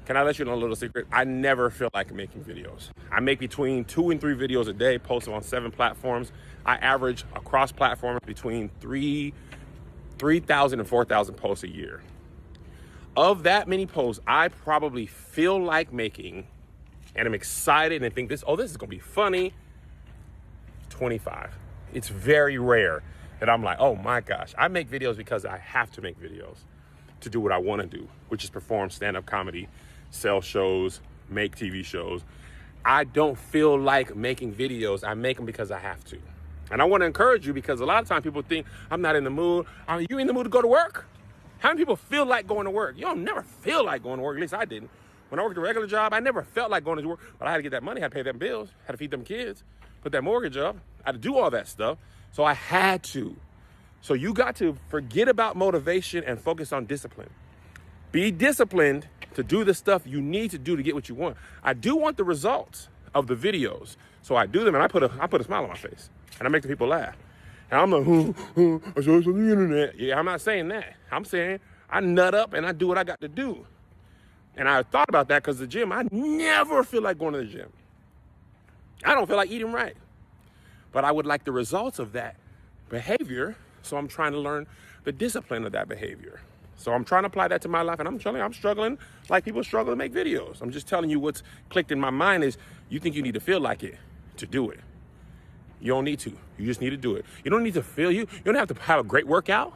Can I let you know a little secret? I never feel like making videos. I make between 2 and 3 videos a day, post them on 7 platforms. I average across platforms between 3,000 and 4,000 posts a year. Of that many posts, I probably feel like making, and I'm excited and think this is gonna be funny, 25. It's very rare that I'm like, oh my gosh, I make videos because I have to make videos to do what I wanna do, which is perform stand-up comedy, sell shows, make TV shows. I don't feel like making videos. I make them because I have to. And I want to encourage you, because a lot of times people think I'm not in the mood. Are you in the mood to go to work? How many people feel like going to work? You don't never feel like going to work. At least I didn't. When I worked a regular job, I never felt like going to work, but I had to get that money. I had to pay them bills, had to feed them kids, put that mortgage up. I had to do all that stuff. So I had to. So you got to forget about motivation and focus on discipline. Be disciplined to do the stuff you need to do to get what you want. I do want the results of the videos. So I do them, and I put a smile on my face, and I make the people laugh. And I'm like, I saw this on the internet. Yeah, I'm not saying that. I'm saying I nut up and I do what I got to do. And I thought about that because the gym, I never feel like going to the gym. I don't feel like eating right. But I would like the results of that behavior, so I'm trying to learn the discipline of that behavior. So I'm trying to apply that to my life, and I'm telling you, I'm struggling like people struggle to make videos. I'm just telling you what's clicked in my mind is you think you need to feel like it to do it. You don't need to. You just need to do it. You don't need to feel you don't have to have a great workout.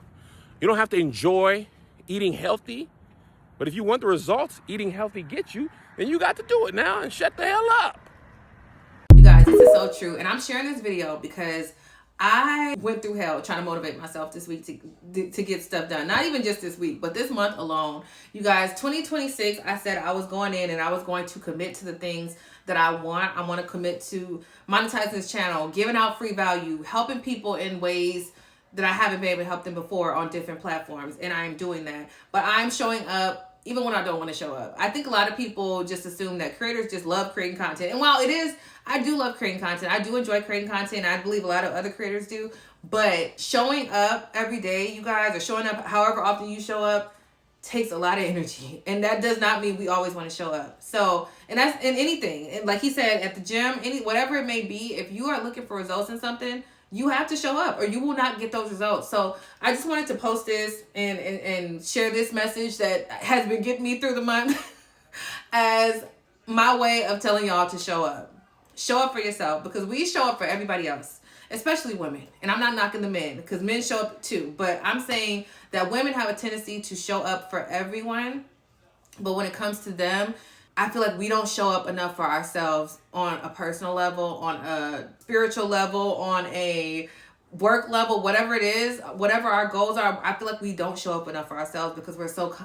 You don't have to enjoy eating healthy. But if you want the results eating healthy gets you, then you got to do it now and shut the hell up. You guys, this is so true. And I'm sharing this video because I went through hell trying to motivate myself this week to get stuff done. Not even just this week, but this month alone. You guys, 2026, I said I was going in and I was going to commit to the things that I want. I want to commit to monetizing this channel, giving out free value, helping people in ways that I haven't been able to help them before on different platforms. And I am doing that. But I'm showing up even when I don't want to show up. I think a lot of people just assume that creators just love creating content. And while it is, I do love creating content. I do enjoy creating content. I believe a lot of other creators do. But showing up every day, you guys, or showing up however often you show up, takes a lot of energy. And that does not mean we always want to show up. So, and that's in anything. And like he said, at the gym, whatever it may be, if you are looking for results in something, you have to show up or you will not get those results. So I just wanted to post this and share this message that has been getting me through the month as my way of telling y'all to show up. Show up for yourself, because we show up for everybody else, especially women. And I'm not knocking the men, because men show up too. But I'm saying that women have a tendency to show up for everyone. But when it comes to them, I feel like we don't show up enough for ourselves on a personal level, on a spiritual level, on a work level, whatever it is, whatever our goals are. I feel like we don't show up enough for ourselves because we're so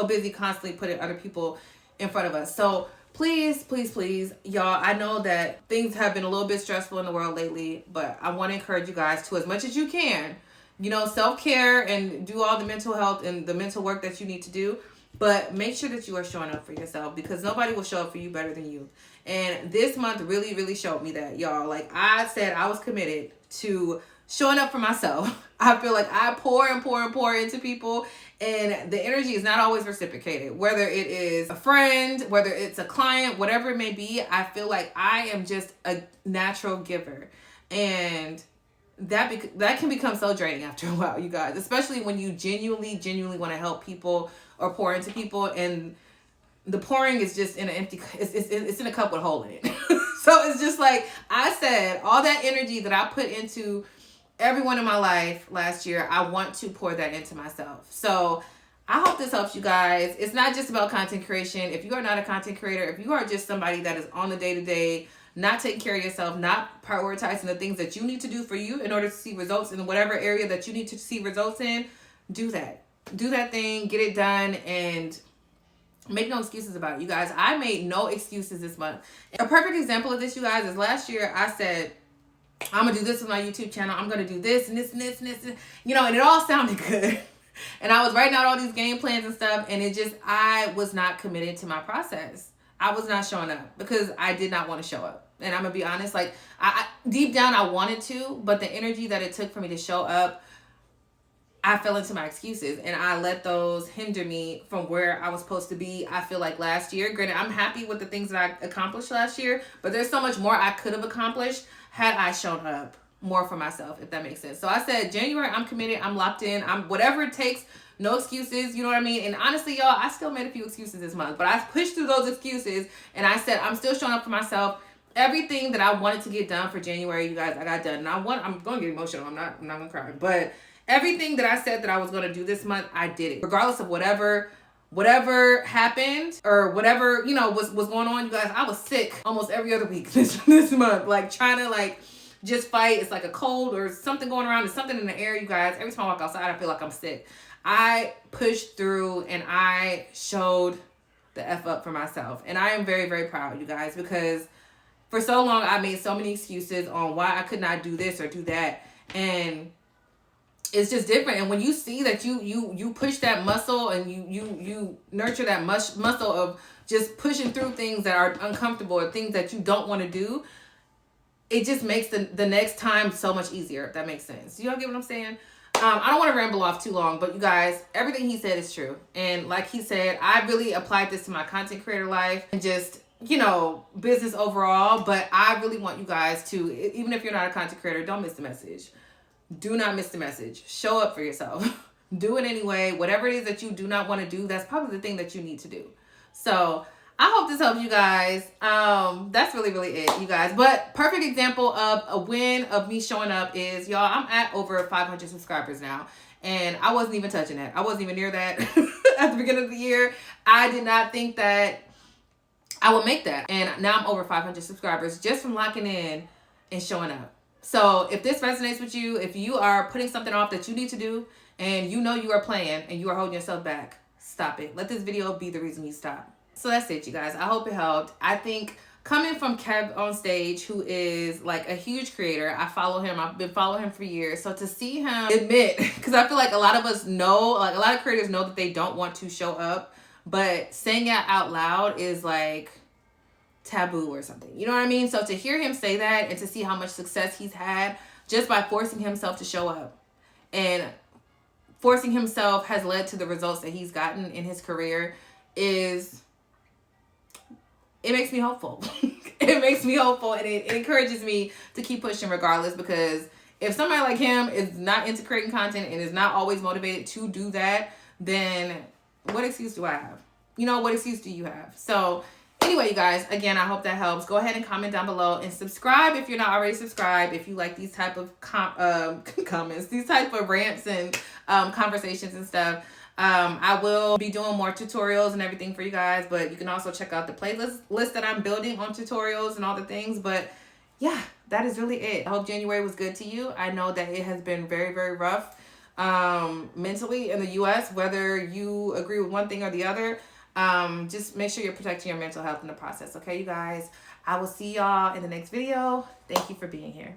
busy constantly putting other people in front of us. So please, please, please, y'all, I know that things have been a little bit stressful in the world lately, but I want to encourage you guys to, as much as you can, self-care and do all the mental health and the mental work that you need to do. But make sure that you are showing up for yourself, because nobody will show up for you better than you. And this month really, really showed me that, y'all. Like I said, I was committed to showing up for myself. I feel like I pour and pour and pour into people, and the energy is not always reciprocated. Whether it is a friend, whether it's a client, whatever it may be, I feel like I am just a natural giver. And that can become so draining after a while, you guys, especially when you genuinely want to help people or pour into people, and the pouring is just in an empty, it's in a cup with a hole in it. So it's just like I said, all that energy that I put into everyone in my life last year, I want to pour that into myself. So I hope this helps you guys. It's not just about content creation. If you are not a content creator, if you are just somebody that is on the day-to-day, not taking care of yourself, not prioritizing the things that you need to do for you in order to see results in whatever area that you need to see results in, do that. Do that thing, get it done, and make no excuses about it. You guys, I made no excuses this month. A perfect example of this, you guys, is last year I said, I'm going to do this with my YouTube channel. I'm going to do this and this and this and this. And it all sounded good. And I was writing out all these game plans and stuff, and I was not committed to my process. I was not showing up because I did not want to show up. And I'm going to be honest, like, I deep down I wanted to, but the energy that it took for me to show up, I fell into my excuses and I let those hinder me from where I was supposed to be. I feel like last year, granted, I'm happy with the things that I accomplished last year, but there's so much more I could have accomplished had I shown up more for myself, if that makes sense. So I said, January, I'm committed, I'm locked in, I'm whatever it takes, no excuses, you know what I mean? And honestly, y'all, I still made a few excuses this month, but I pushed through those excuses and I said, I'm still showing up for myself. Everything that I wanted to get done for January, you guys, I got done. And I'm going to get emotional. I'm not going to cry, but everything that I said that I was going to do this month, I did it. Regardless of whatever happened or whatever, you know, was going on, you guys, I was sick almost every other week this month, like trying to like just fight. It's like a cold or something going around. There's something in the air, you guys. Every time I walk outside, I feel like I'm sick. I pushed through and I showed the F up for myself. And I am very, very proud, you guys, because for so long, I made so many excuses on why I could not do this or do that. And it's just different. And when you see that you push that muscle and you nurture that muscle of just pushing through things that are uncomfortable or things that you don't want to do, it just makes the next time so much easier, if that makes sense. You all get what I'm saying? I don't want to ramble off too long, but you guys, everything he said is true. And like he said, I really applied this to my content creator life and just, you know, business overall. But I really want you guys to, even if you're not a content creator, don't miss the message. Do not miss the message. Show up for yourself. Do it anyway. Whatever it is that you do not want to do, that's probably the thing that you need to do. So I hope this helps you guys. That's really, really it, you guys. But perfect example of a win of me showing up is, y'all, I'm at over 500 subscribers now. And I wasn't even touching that. I wasn't even near that at the beginning of the year. I did not think that I would make that. And now I'm over 500 subscribers just from locking in and showing up. So if this resonates with you, if you are putting something off that you need to do and you know you are playing and you are holding yourself back, stop it. Let this video be the reason you stop. So that's it, you guys. I hope it helped. I think coming from Kev on Stage, who is like a huge creator, I follow him. I've been following him for years. So to see him admit, because I feel like a lot of us know, like a lot of creators know that they don't want to show up, but saying it out loud is like taboo or something. You know what I mean? So to hear him say that and to see how much success he's had just by forcing himself to show up, and forcing himself has led to the results that he's gotten in his career, it makes me hopeful. It makes me hopeful, and it encourages me to keep pushing regardless, because if somebody like him is not into creating content and is not always motivated to do that, then what excuse do I have? You know, what excuse do you have? So anyway, you guys, again, I hope that helps. Go ahead and comment down below and subscribe if you're not already subscribed. If you like these type of comments, these type of rants and conversations and stuff. I will be doing more tutorials and everything for you guys, but you can also check out the playlist that I'm building on tutorials and all the things. But yeah, that is really it. I hope January was good to you. I know that it has been very, very rough mentally in the US, whether you agree with one thing or the other. Just make sure you're protecting your mental health in the process. Okay, you guys, I will see y'all in the next video. Thank you for being here.